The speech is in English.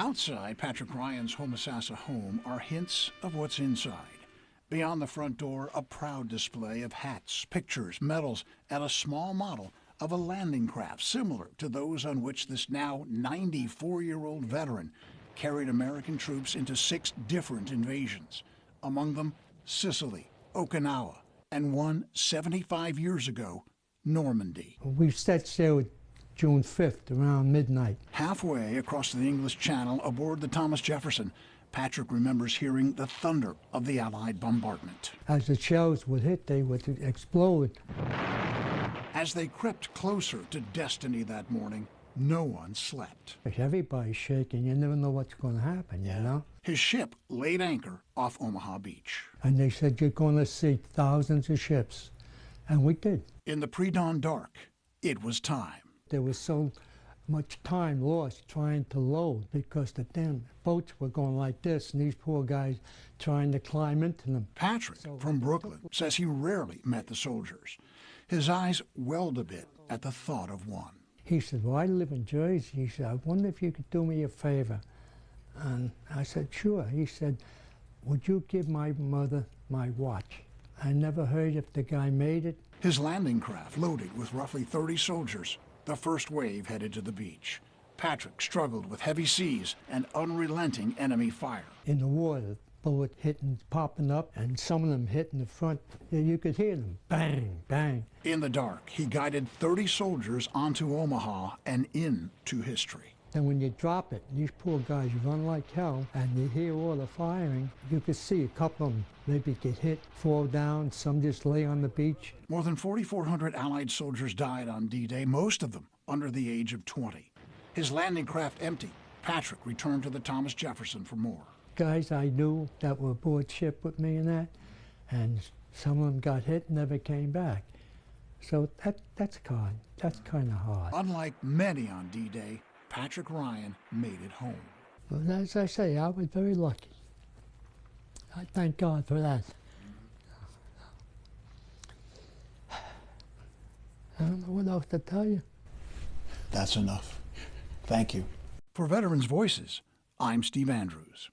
Outside Patrick Ryan's Homosassa home are hints of what's inside. Beyond the front door, a proud display of hats, pictures, medals, and a small model of a landing craft similar to those on which this now 94-year-old veteran carried American troops into 6 different invasions. Among them, Sicily, Okinawa, and one 75 years ago, Normandy. We set sail June 5th around midnight. Halfway across the English Channel aboard the Thomas Jefferson, Patrick remembers hearing the thunder of the Allied bombardment. As the shells would hit, they would explode. As they crept closer to destiny that morning, no one slept. Everybody's shaking. You never know what's going to happen, you know? His ship laid anchor off Omaha Beach. And they said, you're going to see thousands of ships. And we did. In the pre-dawn dark, it was time. There was so much time lost trying to load because the damn boats were going like this, and these poor guys trying to climb into them. Patrick, from Brooklyn, says he rarely met the soldiers. His eyes welled a bit at the thought of one. He said, well, I live in Jersey. He said, I wonder if you could do me a favor. And I said, sure. He said, would you give my mother my watch? I never heard if the guy made it. His landing craft loaded with roughly 30 soldiers. The first wave headed to the beach. Patrick struggled with heavy seas and unrelenting enemy fire. In the water, bullet hitting, popping up, and some of them hitting the front. You could hear them, bang, bang. In the dark, he guided 30 soldiers onto Omaha and into history. And when you drop it, these poor guys run like hell, and you hear all the firing. You could see a couple of them maybe get hit, fall down, some just lay on the beach. More than 4,400 Allied soldiers died on D-Day, most of them under the age of 20. His landing craft empty, Patrick returned to the Thomas Jefferson for more. Guys I knew that were aboard ship with me and some of them got hit and never came back. So that's kind of hard. Unlike many on D-Day, Patrick Ryan made it home. Well, as I say, I was very lucky. I thank God for that. I don't know what else to tell you. That's enough. Thank you. For Veterans Voices, I'm Steve Andrews.